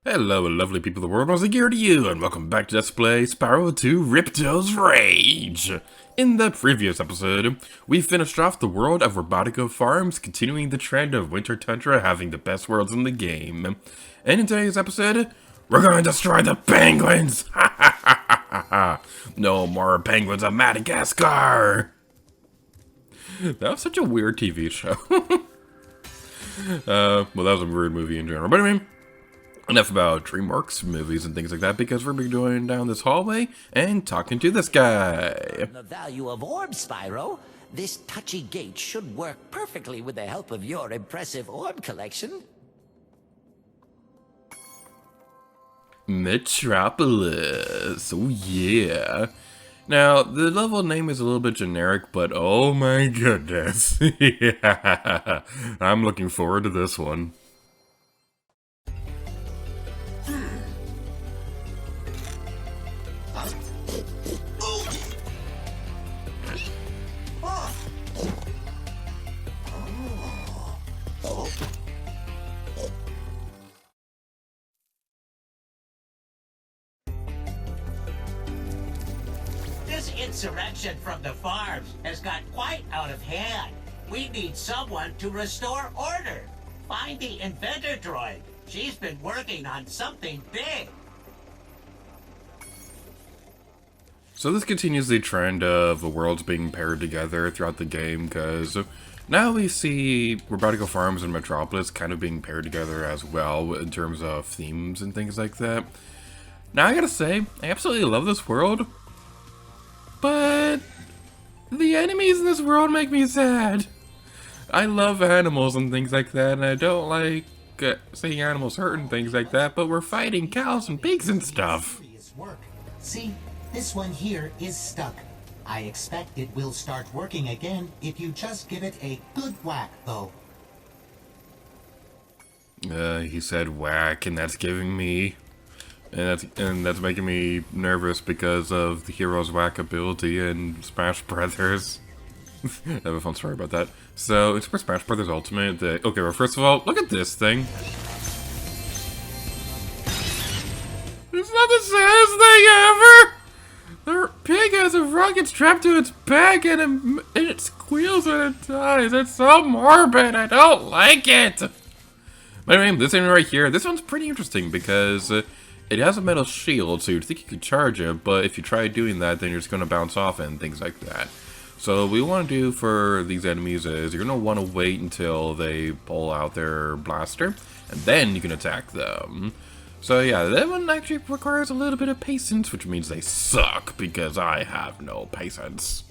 Hello, lovely people of the world, once again to you, and welcome back to Let's Play Spyro 2 Ripto's Rage! In the previous episode, we finished off the world of Robotico Farms, continuing the trend of Winter Tundra having the best worlds in the game. And in today's episode, we're going to destroy the penguins! Ha ha ha ha ha! No more penguins of Madagascar! That was such a weird TV show. Well, that was a weird movie in general, but I mean, enough about DreamWorks movies and things like that, because we're going to be going down this hallway and talking to this guy. The value of orbs, Spyro. This touchy gate should work perfectly with the help of your impressive orb collection. Metropolis. Oh yeah. Now, the level name is a little bit generic, but oh my goodness. Yeah. I'm looking forward to this one. This insurrection from the farms has got quite out of hand. We need someone to restore order. Find the inventor droid. She's been working on something big. So this continues the trend of the worlds being paired together throughout the game, because now we see Robotico Farms and Metropolis kind of being paired together as well in terms of themes and things like that. Now I gotta say, I absolutely love this world, but the enemies in this world make me sad. I love animals and things like that, and I don't like seeing animals hurt and things like that, but we're fighting cows and pigs and stuff. Work. See, this one here is stuck. I expect it will start working again if you just give it a good whack, though. He said whack, and that's giving me... And that's making me nervous because of the hero's whack ability in Smash Brothers. I have a fun story about that. So, in Super Smash Brothers Ultimate, okay, well, first of all, look at this thing. It's not the saddest thing ever! The pig has a rocket strapped to its back and it squeals when it dies. It's so morbid, I don't like it! But anyway, this one right here, this one's pretty interesting because it has a metal shield, so you'd think you could charge it, but if you try doing that, then you're just going to bounce off it and things like that. So what we want to do for these enemies is you're going to want to wait until they pull out their blaster, and then you can attack them. So yeah, that one actually requires a little bit of patience, which means they suck, because I have no patience.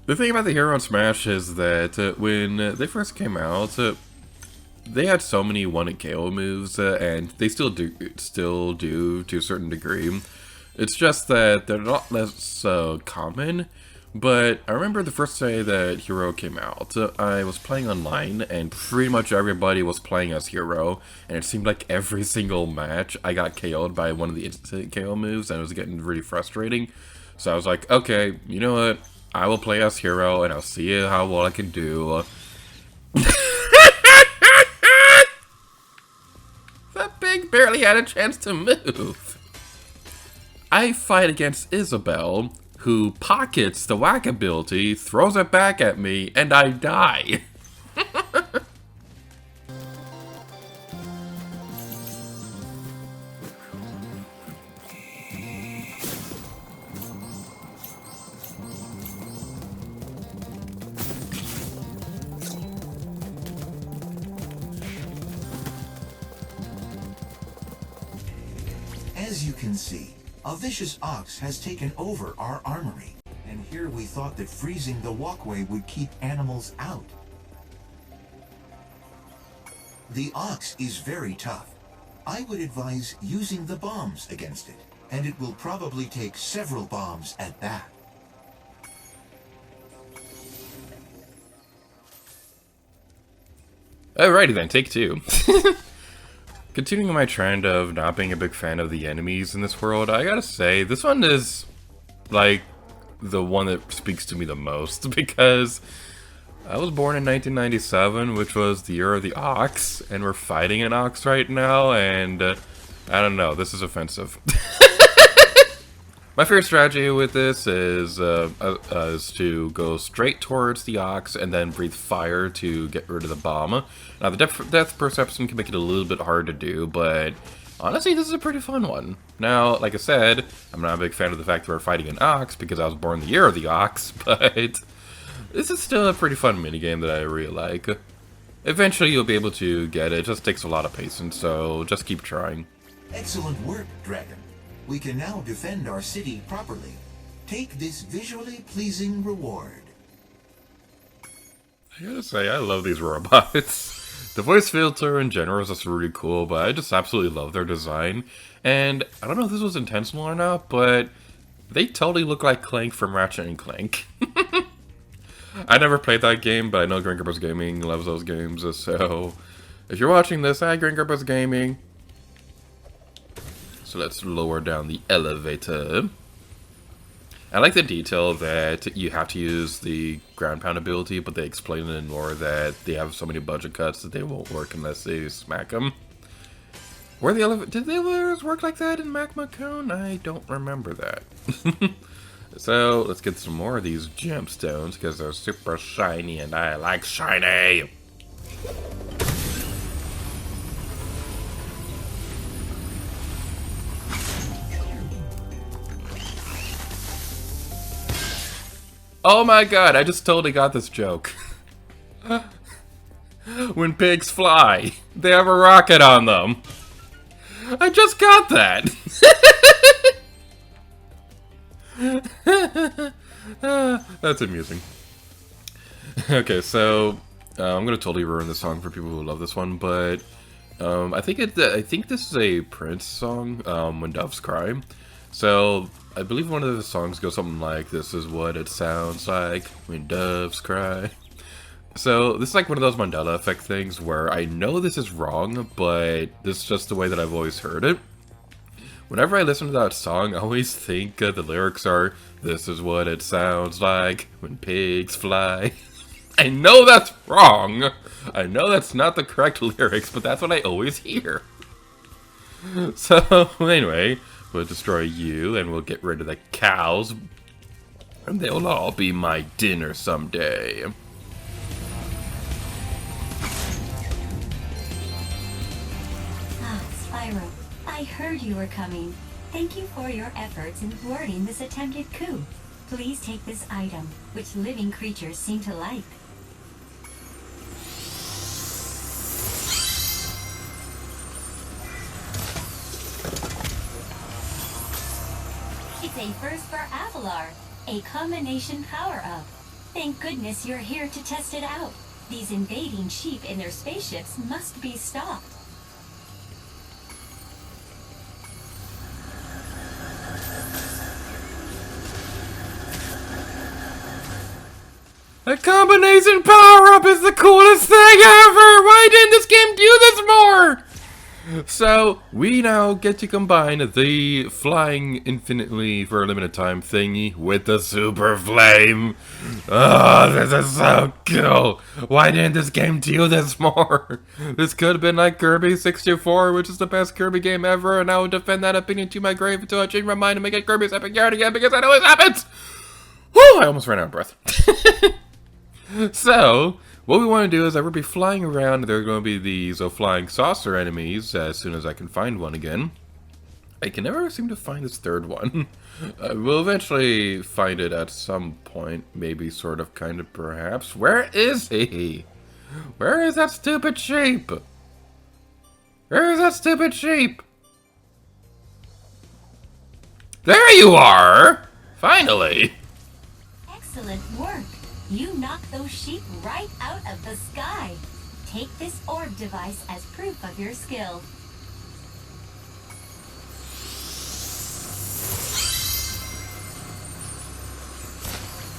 The thing about the hero in Smash is that when they first came out, they had so many one-hit KO moves, and they still do to a certain degree. It's just that they're not less common. But I remember the first day that Hero came out, I was playing online, and pretty much everybody was playing as Hero, and it seemed like every single match I got KO'd by one of the instant KO moves, and it was getting really frustrating. So I was like, okay, you know what? I will play as Hero, and I'll see how well I can do. That pig barely had a chance to move. I fight against Isabelle, who pockets the whack ability, throws it back at me, and I die. As you can see, a vicious ox has taken over our armory, and here we thought that freezing the walkway would keep animals out. The ox is very tough. I would advise using the bombs against it, and it will probably take several bombs at that. Alrighty then, take two. Continuing my trend of not being a big fan of the enemies in this world, I gotta say, this one is, like, the one that speaks to me the most, because I was born in 1997, which was the year of the ox, and we're fighting an ox right now, and I don't know, this is offensive. My favorite strategy with this is to go straight towards the ox and then breathe fire to get rid of the bomb. Now, the death perception can make it a little bit hard to do, but honestly, this is a pretty fun one. Now, like I said, I'm not a big fan of the fact that we're fighting an ox because I was born the year of the ox, but this is still a pretty fun minigame that I really like. Eventually, you'll be able to get it. It just takes a lot of patience, so just keep trying. Excellent work, Dragon. We can now defend our city properly. Take this visually pleasing reward. I gotta say, I love these robots. The voice filter in general is just really cool, but I just absolutely love their design. And I don't know if this was intentional or not, but they totally look like Clank from Ratchet and Clank. I never played that game, but I know Green Grippers Gaming loves those games, so if you're watching this, hi Green Grippers Gaming. So let's lower down the elevator. I like the detail that you have to use the ground pound ability, but they explain in lore that they have so many budget cuts that they won't work unless they smack them. Did the elevators work like that in Magma Cone? I don't remember that. So let's get some more of these gemstones because they're super shiny and I like shiny. Oh my god, I just totally got this joke. When pigs fly, they have a rocket on them. I just got that. That's amusing. Okay, so I'm gonna totally ruin the song for people who love this one, but I think this is a Prince song, When Doves Cry. So I believe one of the songs goes something like, "This is what it sounds like when doves cry." So this is like one of those Mandela effect things where I know this is wrong, but this is just the way that I've always heard it. Whenever I listen to that song, I always think the lyrics are, "This is what it sounds like when pigs fly." I know that's wrong. I know that's not the correct lyrics, but that's what I always hear. So anyway, we'll destroy you and we'll get rid of the cows. And they'll all be my dinner someday. Ah, Spyro. I heard you were coming. Thank you for your efforts in thwarting this attempted coup. Please take this item, which living creatures seem to like. It's a first for Avalar, a combination power-up. Thank goodness you're here to test it out. These invading sheep in their spaceships must be stopped. A combination power-up is the coolest thing ever! Why didn't this game do this more? So, we now get to combine the flying infinitely for a limited time thingy with the super flame. Oh, this is so cool! Why didn't this game do this more? This could have been like Kirby 64, which is the best Kirby game ever, and I will defend that opinion to my grave until I change my mind and make it Kirby's Epic Yarn again, because that always happens! Whew, I almost ran out of breath. So, what we want to do is I will be flying around. There are going to be these flying saucer enemies as soon as I can find one again. I can never seem to find this third one. We'll eventually find it at some point. Maybe, sort of, kind of, perhaps. Where is he? Where is that stupid sheep? Where is that stupid sheep? There you are! Finally! Excellent work. You knocked those sheep right out of the sky. Take this orb device as proof of your skill.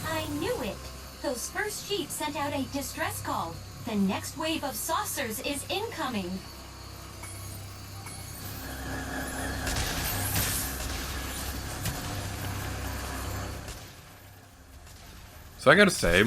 I knew it. Those first sheep sent out a distress call. The next wave of saucers is incoming. So I gotta say,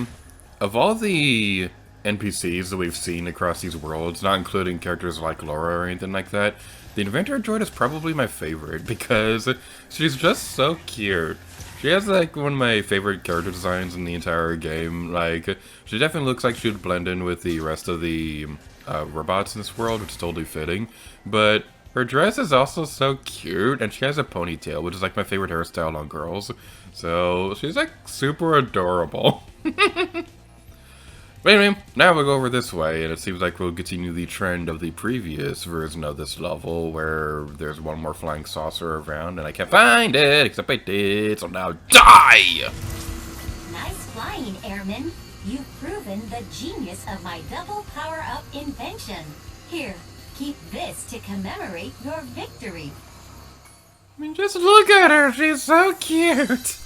Of all the NPCs that we've seen across these worlds, not including characters like Laura or anything like that, the inventor droid is probably my favorite because she's just so cute. She has like one of my favorite character designs in the entire game. Like, she definitely looks like she'd blend in with the rest of the robots in this world, which is totally fitting. But her dress is also so cute, and she has a ponytail, which is like my favorite hairstyle on girls. So she's like super adorable. But anyway, now we'll go over this way, and it seems like we'll continue the trend of the previous version of this level, where there's one more flying saucer around, and I can't find it, except I did, so now die! Nice flying, Airman. You've proven the genius of my double power-up invention. Here, keep this to commemorate your victory. I mean, just look at her, she's so cute!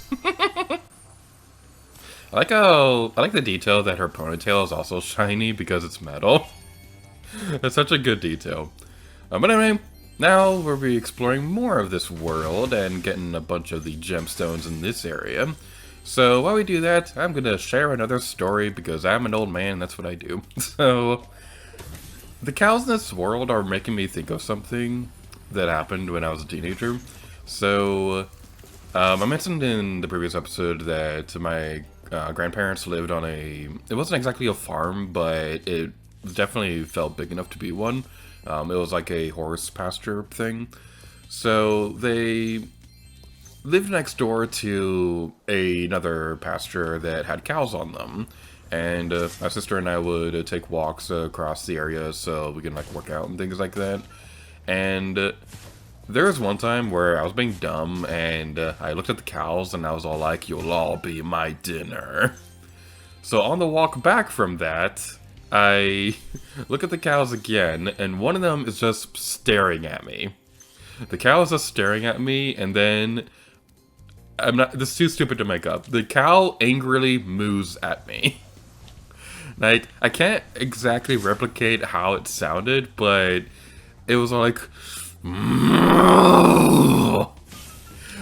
I like the detail that her ponytail is also shiny because it's metal. It's such a good detail. But anyway, now we'll be exploring more of this world and getting a bunch of the gemstones in this area. So while we do that, I'm gonna share another story because I'm an old man, that's what I do. So, the cows in this world are making me think of something that happened when I was a teenager. So, I mentioned in the previous episode that my grandparents lived on it wasn't exactly a farm, but it definitely felt big enough to be one. It was like a horse pasture thing. So they lived next door to another pasture that had cows on them. And my sister and I would take walks across the area so we can like work out and things like that. And there was one time where I was being dumb, and I looked at the cows, and I was all like, "You'll all be my dinner." So on the walk back from that, I look at the cows again, and one of them is just staring at me. The cow is just staring at me, and then this is too stupid to make up. The cow angrily moos at me. Like, I can't exactly replicate how it sounded, but it was all like...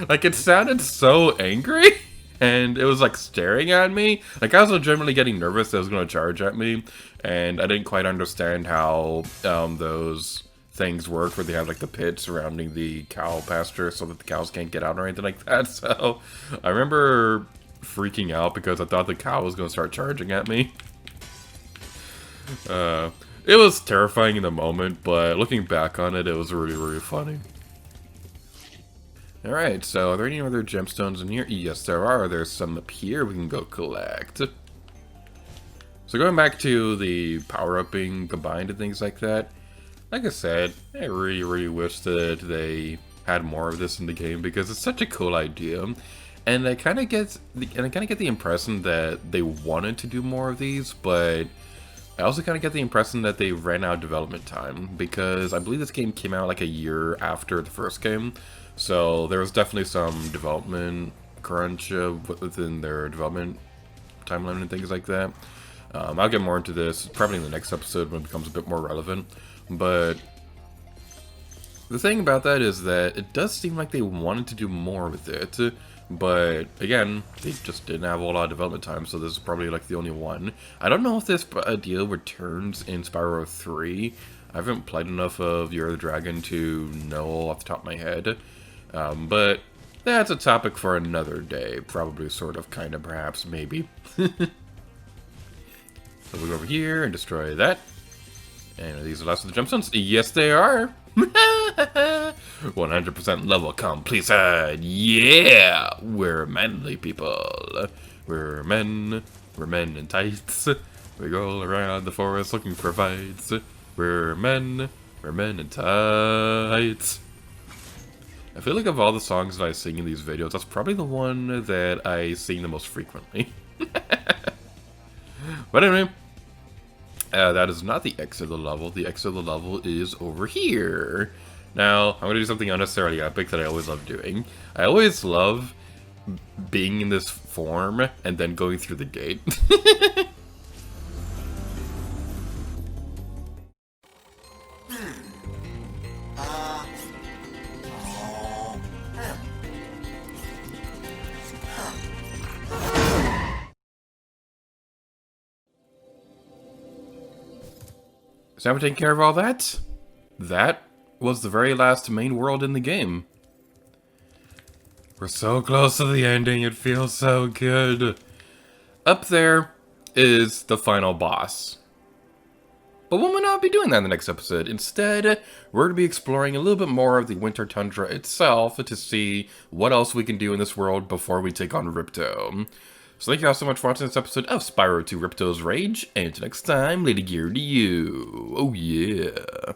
Like, it sounded so angry, and it was like staring at me. Like, I was legitimately getting nervous that it was going to charge at me, and I didn't quite understand how those things work where they have like the pit surrounding the cow pasture so that the cows can't get out or anything like that. So I remember freaking out because I thought the cow was going to start charging at me. It was terrifying in the moment, but looking back on it, it was really, really funny. Alright, so are there any other gemstones in here? Yes, there are. There's some up here we can go collect. So going back to the power-up being combined and things like that, like I said, I really, really wish that they had more of this in the game because it's such a cool idea. And I kind of get the impression that they wanted to do more of these, but I also kind of get the impression that they ran out of development time, because I believe this game came out like a year after the first game, so there was definitely some development crunch within their development timeline and things like that. I'll get more into this probably in the next episode when it becomes a bit more relevant, but the thing about that is that it does seem like they wanted to do more with it. But again, they just didn't have a lot of development time, so this is probably like the only one. I don't know if this deal returns in Spyro 3. I haven't played enough of Year of the Dragon to know off the top of my head. But that's a topic for another day. Probably, sort of, kind of, perhaps, maybe. So we go over here and destroy that. And are these the last of the gemstones? Yes, they are! 100% level completed. Yeah, we're manly people. We're men in tights. We go around the forest looking for fights. We're men in tights. I feel like of all the songs that I sing in these videos, that's probably the one that I sing the most frequently. But anyway, that is not the exit of the level. The exit of the level is over here. Now, I'm going to do something unnecessarily epic that I always love doing. I always love being in this form and then going through the gate. So after taking care of all that, that was the very last main world in the game. We're so close to the ending, it feels so good. Up there is the final boss. But we will not be doing that in the next episode. Instead, we're going to be exploring a little bit more of the Winter Tundra itself to see what else we can do in this world before we take on Ripto. So thank you all so much for watching this episode of Spyro 2 Ripto's Rage, and until next time, Lady Gear to you. Oh yeah.